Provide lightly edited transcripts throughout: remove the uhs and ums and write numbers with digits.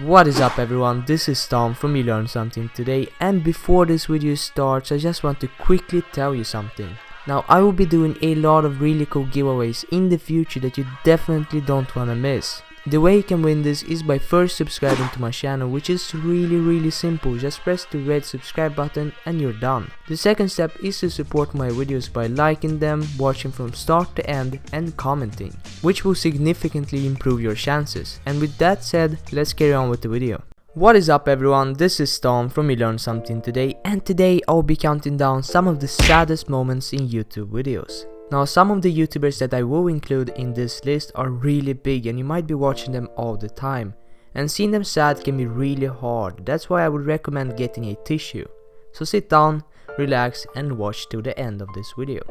What is up everyone, this is Tom from You Learn Something Today, and before this video starts I just want to quickly tell you something. Now I will be doing a lot of really cool giveaways in the future that you definitely don't wanna miss. The way you can win this is by first subscribing to my channel, which is really simple. Just press the red subscribe button and you're done. The second step is to support my videos by liking them, watching from start to end and commenting, which will significantly improve your chances. And with that said, let's carry on with the video. What is up everyone, this is Tom from You Learn Something Today, and today I'll be counting down some of the saddest moments in YouTube videos. Now some of the YouTubers that I will include in this list are really big and you might be watching them all the time. And seeing them sad can be really hard, that's why I would recommend getting a tissue. So sit down, relax and watch to the end of this video.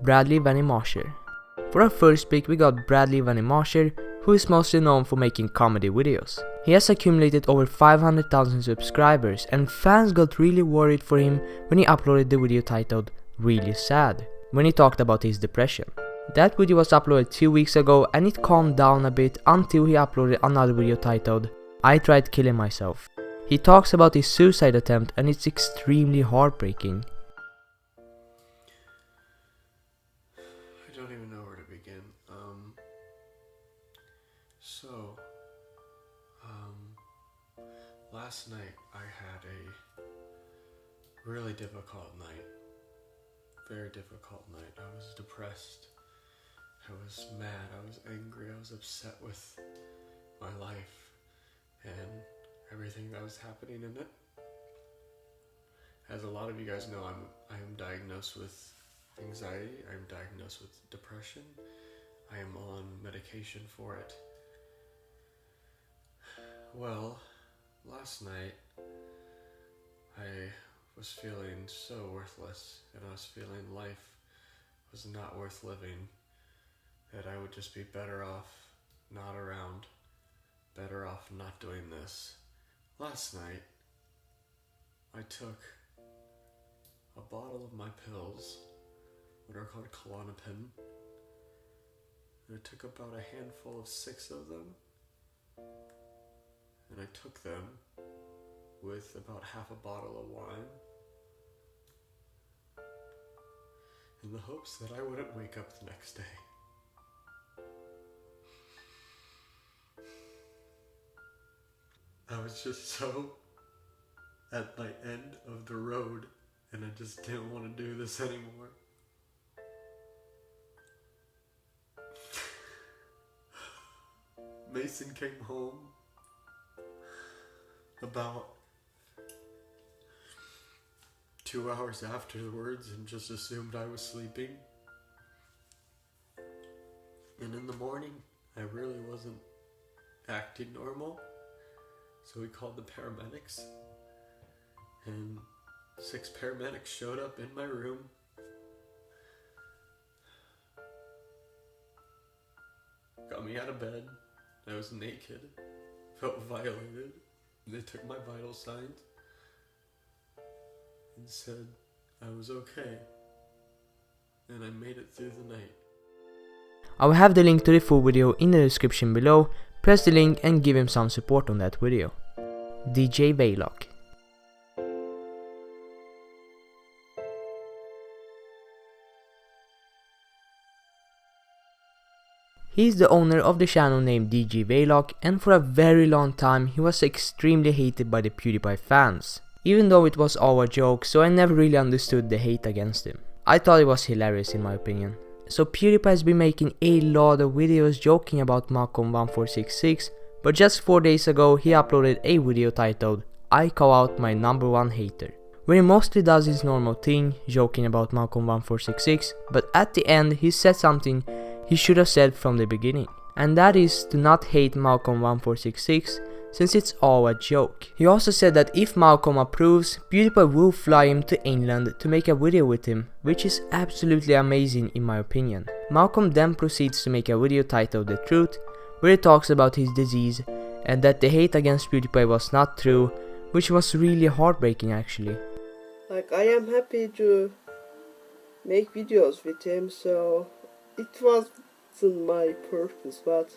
Bradlee Wannemacher. For our first pick we got Bradlee Wannemacher, who is mostly known for making comedy videos. He has accumulated over 500,000 subscribers and fans got really worried for him when he uploaded the video titled Really Sad, when he talked about his depression. That video was uploaded 2 weeks ago and it calmed down a bit until he uploaded another video titled I Tried Killing Myself. He talks about his suicide attempt and it's extremely heartbreaking. I don't even know where to begin. Last night I had a really difficult night. Very difficult night. I was depressed, I was mad, I was angry, I was upset with my life and everything that was happening in it. As a lot of you guys know, I am diagnosed with anxiety, I am diagnosed with depression, I am on medication for it. Well, last night I was feeling so worthless and I was feeling life was not worth living, that I would just be better off not around, better off not doing this. Last night I took a bottle of my pills, what are called Klonopin, and I took about a handful of 6 of them, and I took them with about half a bottle of wine in the hopes that I wouldn't wake up the next day. I was just so at my end of the road and I just didn't want to do this anymore. Mason came home about 2 hours afterwards and just assumed I was sleeping. And in the morning, I really wasn't acting normal. So we called the paramedics. And 6 paramedics showed up in my room. Got me out of bed. I was naked. Felt violated. They took my vital signs and said I was okay, and I made it through the night. I will have the link to the full video in the description below. Press the link and give him some support on that video. DJ Vailoc. He is the owner of the channel named DJ Vailoc, and for a very long time he was extremely hated by the PewDiePie fans. Even though it was all a joke, so I never really understood the hate against him. I thought it was hilarious in my opinion. So PewDiePie has been making a lot of videos joking about Malcolm1466, but just 4 days ago he uploaded a video titled I Call Out My #1 Hater, where he mostly does his normal thing, joking about Malcolm1466, but at the end he said something he should have said from the beginning, and that is to not hate Malcolm1466 since it's all a joke. He also said that if Malcolm approves, PewDiePie will fly him to England to make a video with him, which is absolutely amazing in my opinion. Malcolm then proceeds to make a video titled The Truth, where he talks about his disease and that the hate against PewDiePie was not true, which was really heartbreaking actually. Like, I am happy to make videos with him, so it wasn't my purpose, but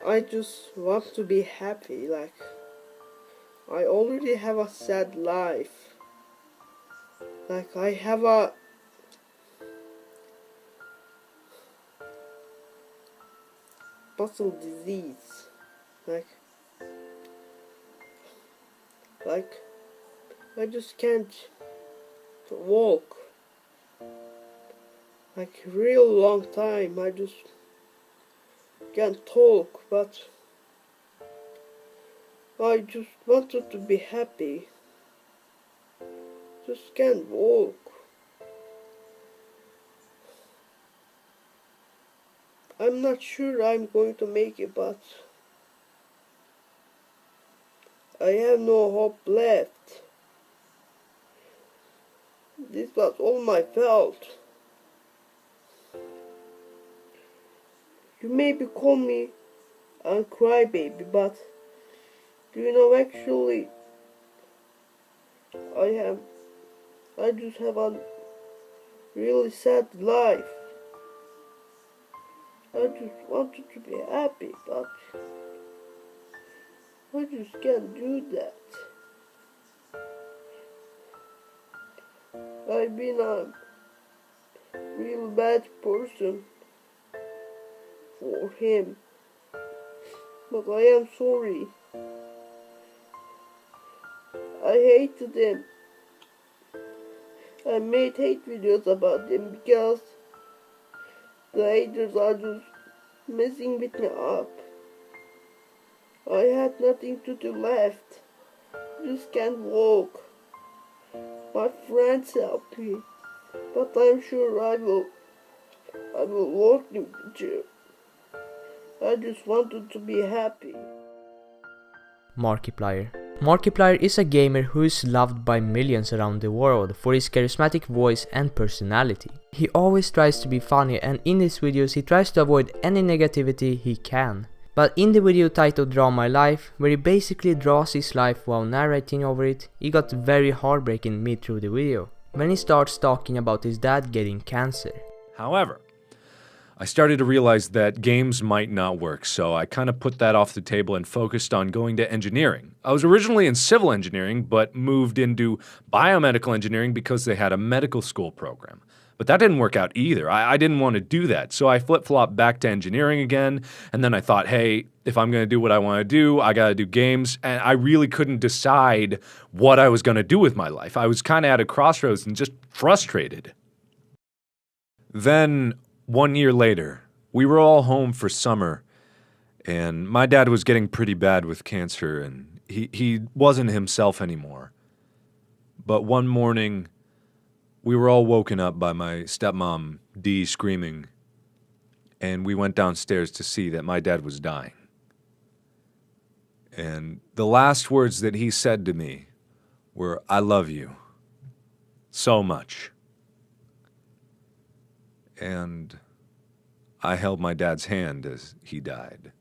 I just want to be happy. Like, I already have a sad life. Like, I have a muscle disease. Like I just can't walk. Like real long time. I just can't talk, but I just wanted to be happy. Just can't walk. I'm not sure I'm going to make it, but I have no hope left. This was all my fault. You maybe call me a crybaby, but do you know, actually I just have a really sad life. I just wanted to be happy, but I just can't do that. I've been a real bad person for him, but I am sorry. I hated him. I made hate videos about him because the haters are just messing with me up. I had nothing to do left. Just can't walk. My friends help me, but I'm sure I will walk in the future. I just wanted to be happy. Markiplier. Markiplier is a gamer who is loved by millions around the world for his charismatic voice and personality. He always tries to be funny, and in his videos he tries to avoid any negativity he can. But in the video titled Draw My Life, where he basically draws his life while narrating over it, he got very heartbreaking mid through the video, when he starts talking about his dad getting cancer. However, I started to realize that games might not work, so I kind of put that off the table and focused on going to engineering. I was originally in civil engineering, but moved into biomedical engineering because they had a medical school program. But that didn't work out either. I didn't want to do that, so I flip-flopped back to engineering again, and then I thought, hey, if I'm going to do what I want to do, I got to do games, and I really couldn't decide what I was going to do with my life. I was kind of at a crossroads and just frustrated. Then, 1 year later, we were all home for summer, and my dad was getting pretty bad with cancer, and he wasn't himself anymore. But one morning, we were all woken up by my stepmom, Dee, screaming, and we went downstairs to see that my dad was dying. And the last words that he said to me were, "I love you so much." And I held my dad's hand as he died.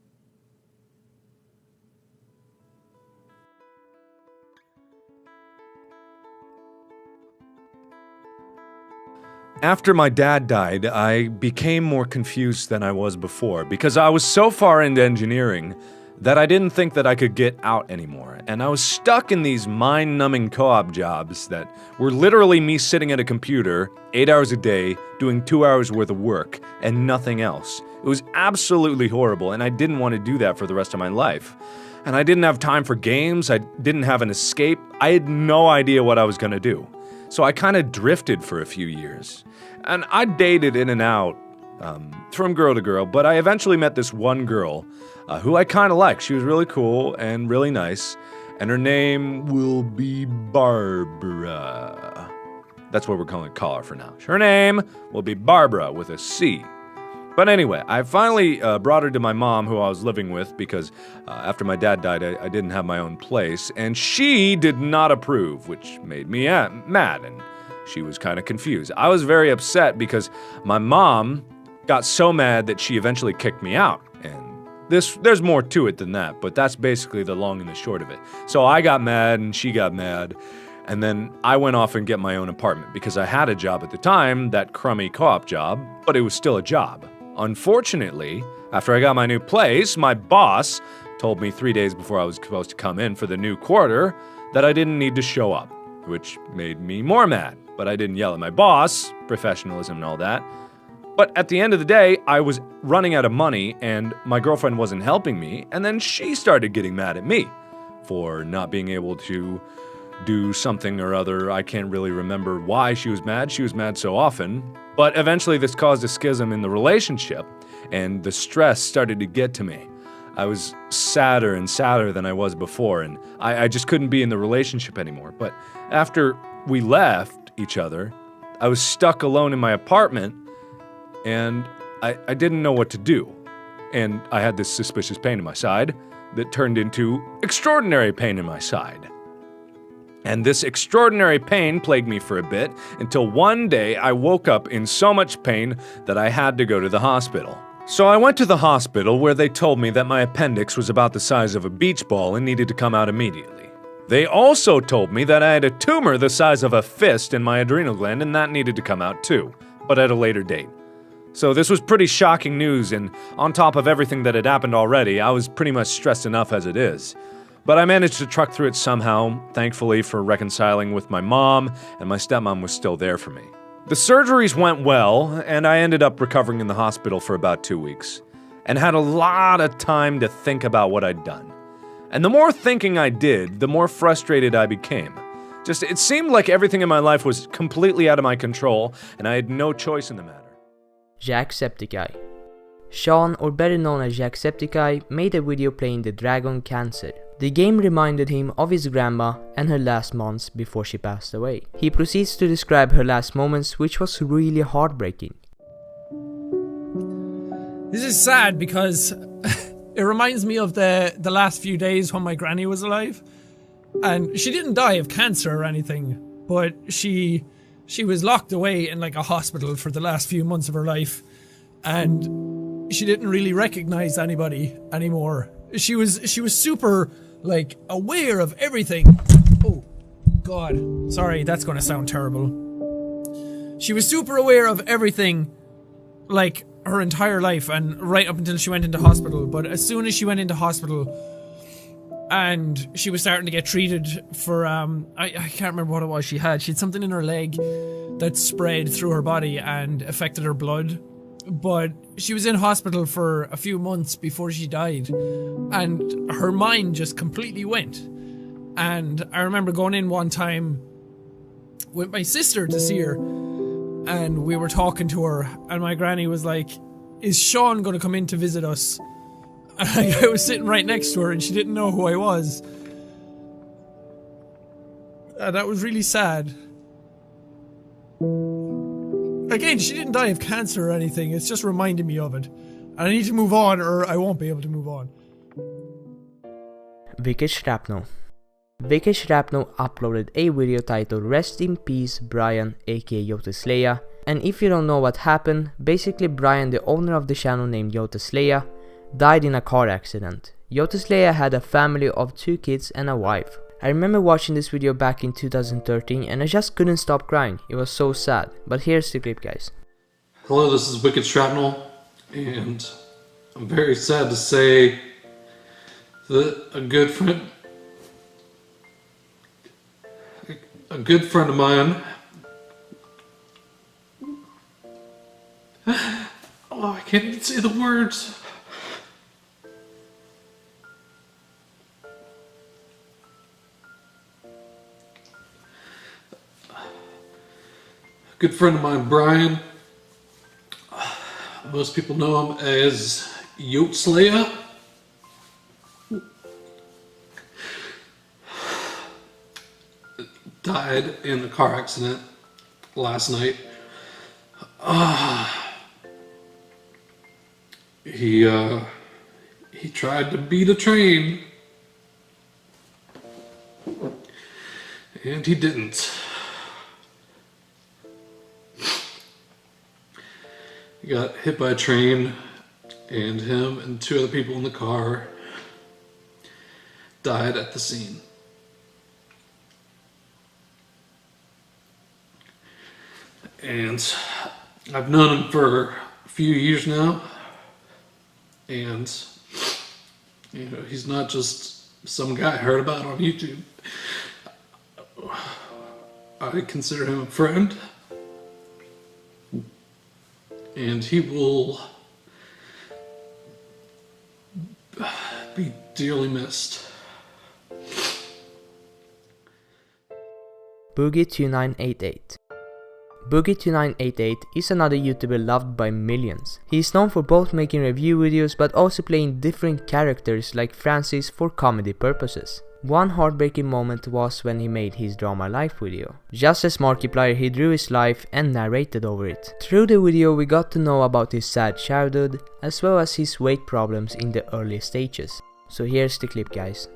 After my dad died, I became more confused than I was before because I was so far into engineering that I didn't think that I could get out anymore. And I was stuck in these mind-numbing co-op jobs that were literally me sitting at a computer 8 hours a day, doing 2 hours worth of work and nothing else. It was absolutely horrible, and I didn't want to do that for the rest of my life. And I didn't have time for games, I didn't have an escape, I had no idea what I was gonna do. So I kind of drifted for a few years. And I dated in and out, from girl to girl, but I eventually met this one girl who I kind of liked. She was really cool and really nice, and her name will be Barbara. That's what we're going to call her for now. Her name will be Barbara with a C. But anyway, I finally brought her to my mom, who I was living with, because after my dad died, I didn't have my own place, and she did not approve, which made me mad, and she was kind of confused. I was very upset because my mom got so mad that she eventually kicked me out, and there's more to it than that, but that's basically the long and the short of it. So I got mad, and she got mad, and then I went off and get my own apartment because I had a job at the time, that crummy co-op job, but it was still a job. Unfortunately, after I got my new place, my boss told me 3 days before I was supposed to come in for the new quarter that I didn't need to show up, which made me more mad. But I didn't yell at my boss, professionalism and all that. But at the end of the day, I was running out of money and my girlfriend wasn't helping me, and then she started getting mad at me for not being able to do something or other. I can't really remember why she was mad. She was mad so often. But eventually this caused a schism in the relationship, and the stress started to get to me. I was sadder and sadder than I was before, and I just couldn't be in the relationship anymore. But after we left each other, I was stuck alone in my apartment, and I didn't know what to do. And I had this suspicious pain in my side that turned into extraordinary pain in my side. And this extraordinary pain plagued me for a bit until one day I woke up in so much pain that I had to go to the hospital. So I went to the hospital where they told me that my appendix was about the size of a beach ball and needed to come out immediately. They also told me that I had a tumor the size of a fist in my adrenal gland and that needed to come out too, but at a later date. So this was pretty shocking news, and on top of everything that had happened already, I was pretty much stressed enough as it is. But I managed to truck through it somehow, thankfully for reconciling with my mom, and my stepmom was still there for me. The surgeries went well, and I ended up recovering in the hospital for about 2 weeks, and had a lot of time to think about what I'd done. And the more thinking I did, the more frustrated I became. It seemed like everything in my life was completely out of my control, and I had no choice in the matter. JackSepticEye. Sean, or better known as JackSepticEye, made a video playing the dragon Cancer. The game reminded him of his grandma and her last months before she passed away. He proceeds to describe her last moments, which was really heartbreaking. This is sad because it reminds me of the last few days when my granny was alive. And she didn't die of cancer or anything, but she was locked away in like a hospital for the last few months of her life, and she didn't really recognize anybody anymore. She was super like aware of everything. Oh god, sorry, that's gonna sound terrible. She was super aware of everything like her entire life, and right up until she went into hospital. But as soon as she went into hospital and she was starting to get treated for I can't remember what it was she had something in her leg that spread through her body and affected her blood. But she was in hospital for a few months before she died, and her mind just completely went. And I remember going in one time with my sister to see her, and we were talking to her, and my granny was like, "Is Sean gonna come in to visit us?" And I was sitting right next to her, and she didn't know who I was. And that was really sad. Again, she didn't die of cancer or anything, it's just reminding me of it. And I need to move on, or I won't be able to move on. Wicked Shrapnel. Wicked Shrapnel uploaded a video titled "Rest in Peace Brian aka Yoteslaya." And if you don't know what happened, basically Brian, the owner of the channel named Yoteslaya, died in a car accident. Yoteslaya had a family of 2 kids and a wife. I remember watching this video back in 2013 and I just couldn't stop crying. It was so sad. But here's the clip, guys. Hello, this is Wicked Shrapnel, and I'm very sad to say that a good friend of mine, oh, I can't even say the words. A good friend of mine, Brian, most people know him as Yoteslaya. Died in a car accident last night. He tried to beat a train, and he didn't. He got hit by a train, and him and 2 other people in the car died at the scene. And I've known him few years now, and he's not just some guy I heard about on YouTube. I consider him a friend, and he will be dearly missed. Boogie2988. Boogie2988 is another YouTuber loved by millions. He is known for both making review videos but also playing different characters like Francis for comedy purposes. One heartbreaking moment was when he made his Drama Life video. Just as Markiplier, he drew his life and narrated over it. Through the video we got to know about his sad childhood as well as his weight problems in the early stages. So here's the clip, guys.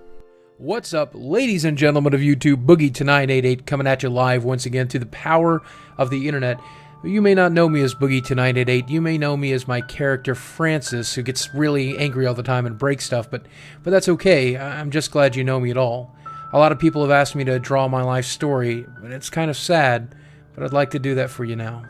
What's up, ladies and gentlemen of YouTube? Boogie2988 coming at you live once again through the power of the internet. You may not know me as Boogie2988. You may know me as my character Francis, who gets really angry all the time and breaks stuff, but that's okay. I'm just glad you know me at all. A lot of people have asked me to draw my life story, and it's kind of sad, but I'd like to do that for you now.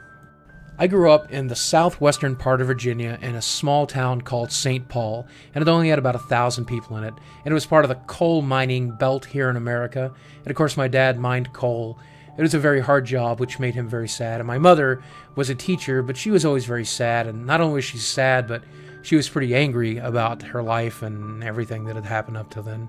I grew up in the southwestern part of Virginia in a small town called St. Paul, and it only had about 1,000 people in it, and it was part of the coal mining belt here in America, and of course my dad mined coal. It was a very hard job, which made him very sad, and my mother was a teacher, but she was always very sad, and not only was she sad, but she was pretty angry about her life and everything that had happened up till then.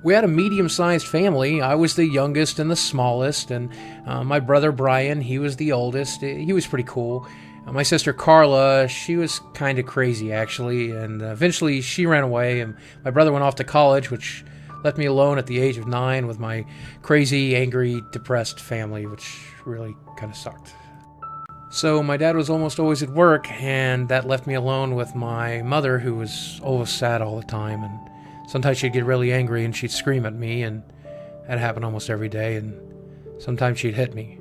We had a medium-sized family. I was the youngest and the smallest, and my brother Brian, he was the oldest. He was pretty cool. My sister Carla, she was kind of crazy, actually, and eventually she ran away, and my brother went off to college, which left me alone at the age of 9 with my crazy, angry, depressed family, which really kind of sucked. So my dad was almost always at work, and that left me alone with my mother, who was always sad all the time, and sometimes she'd get really angry and she'd scream at me, and that happened almost every day, and sometimes she'd hit me,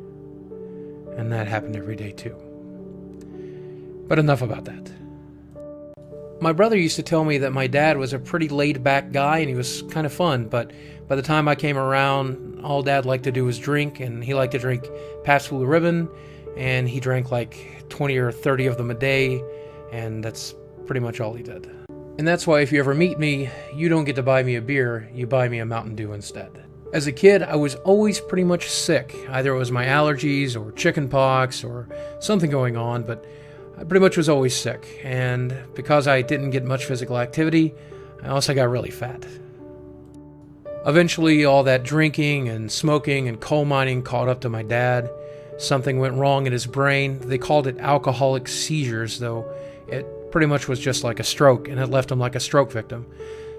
and that happened every day too. But enough about that. My brother used to tell me that my dad was a pretty laid-back guy and he was kind of fun, but by the time I came around, all Dad liked to do was drink, and he liked to drink Pabst Blue Ribbon, and he drank like 20 or 30 of them a day, and that's pretty much all he did. And that's why if you ever meet me, you don't get to buy me a beer, you buy me a Mountain Dew instead. As a kid, I was always pretty much sick. Either it was my allergies or chicken pox or something going on, but I pretty much was always sick. And because I didn't get much physical activity, I also got really fat. Eventually, all that drinking and smoking and coal mining caught up to my dad. Something went wrong in his brain. They called it alcoholic seizures, though it pretty much was just like a stroke, and it left him like a stroke victim.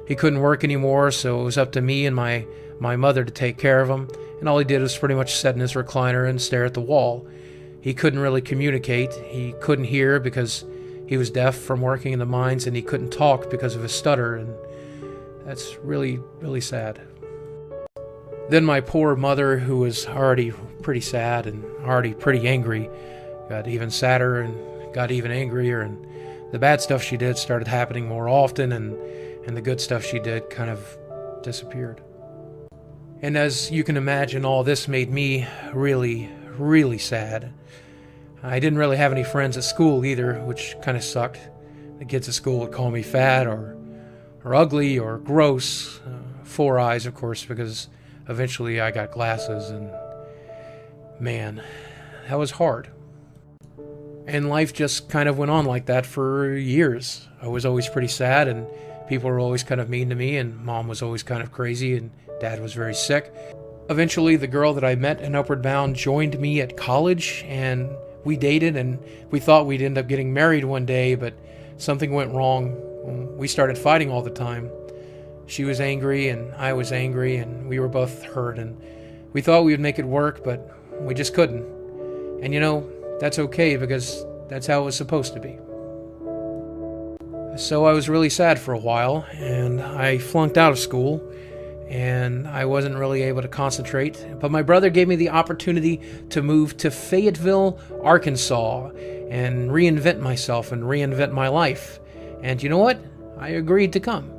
He couldn't work anymore, so it was up to me and my mother to take care of him, and all he did was pretty much sit in his recliner and stare at the wall. He couldn't really communicate. He couldn't hear because he was deaf from working in the mines, and he couldn't talk because of his stutter, and that's really, really sad. Then my poor mother, who was already pretty sad and already pretty angry, got even sadder and got even angrier, and the bad stuff she did started happening more often, and the good stuff she did kind of disappeared. And as you can imagine, all this made me really, really sad. I didn't really have any friends at school either, which kind of sucked. The kids at school would call me fat or ugly or gross. 4 eyes, of course, because eventually I got glasses, and man, that was hard. And life just kind of went on like that for years. I was always pretty sad, and people were always kind of mean to me, and Mom was always kind of crazy, and Dad was very sick. Eventually, the girl that I met in Upward Bound joined me at college, and we dated, and we thought we'd end up getting married one day, but something went wrong. We started fighting all the time. She was angry, and I was angry, and we were both hurt, and we thought we would make it work, but we just couldn't. And you know, that's okay, because that's how it was supposed to be. So I was really sad for a while, and I flunked out of school, and I wasn't really able to concentrate. But my brother gave me the opportunity to move to Fayetteville, Arkansas, and reinvent myself and reinvent my life. And you know what? I agreed to come.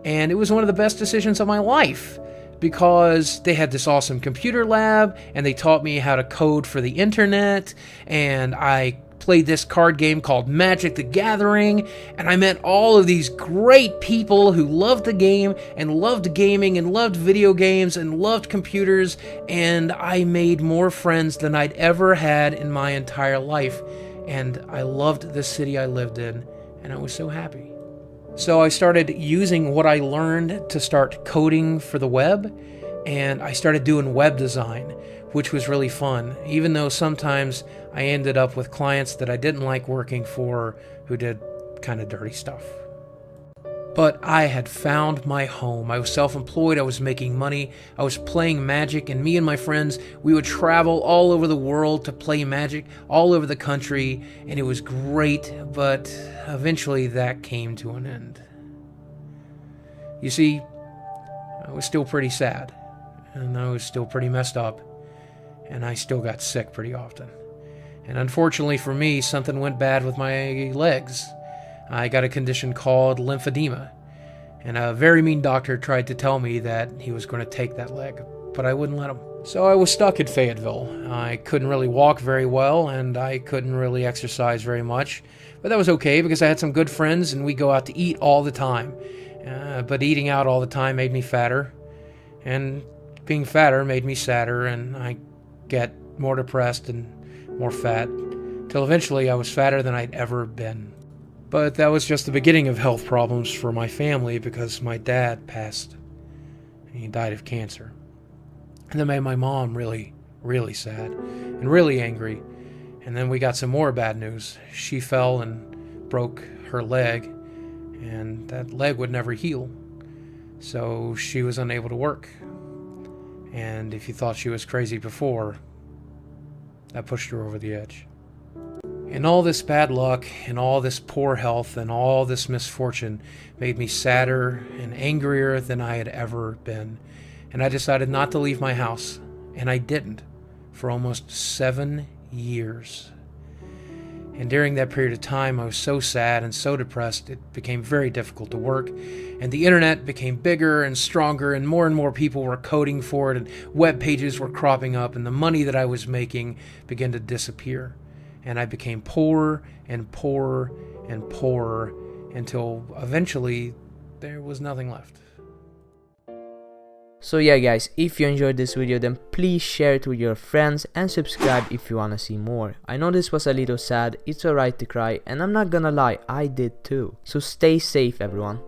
And it was one of the best decisions of my life, because they had this awesome computer lab, and they taught me how to code for the internet, and I played this card game called Magic the Gathering, and I met all of these great people who loved the game and loved gaming and loved video games and loved computers, and I made more friends than I'd ever had in my entire life, and I loved the city I lived in, and I was so happy. So I started using what I learned to start coding for the web, and I started doing web design, which was really fun, even though sometimes I ended up with clients that I didn't like working for who did kind of dirty stuff. But I had found my home. I was self-employed, I was making money, I was playing Magic, and me and my friends, we would travel all over the world to play Magic, all over the country, and it was great, but eventually that came to an end. You see, I was still pretty sad, and I was still pretty messed up, and I still got sick pretty often. And unfortunately for me, something went bad with my legs. I got a condition called lymphedema, and a very mean doctor tried to tell me that he was going to take that leg, but I wouldn't let him. So I was stuck at Fayetteville. I couldn't really walk very well, and I couldn't really exercise very much, but that was okay because I had some good friends and we go out to eat all the time. But eating out all the time made me fatter, and being fatter made me sadder, and I get more depressed and more fat, till eventually I was fatter than I'd ever been. But that was just the beginning of health problems for my family because my dad passed. He died of cancer. And that made my mom really, really sad and really angry. And then we got some more bad news. She fell and broke her leg, and that leg would never heal. So she was unable to work. And if you thought she was crazy before, that pushed her over the edge. And all this bad luck, and all this poor health, and all this misfortune made me sadder and angrier than I had ever been. And I decided not to leave my house, and I didn't, for almost 7 years. And during that period of time, I was so sad and so depressed, it became very difficult to work. And the internet became bigger and stronger, and more people were coding for it, and web pages were cropping up, and the money that I was making began to disappear. And I became poorer and poorer and poorer until eventually there was nothing left. So yeah guys, if you enjoyed this video, then please share it with your friends and subscribe if you wanna see more. I know this was a little sad, it's alright to cry, and I'm not gonna lie, I did too. So stay safe everyone.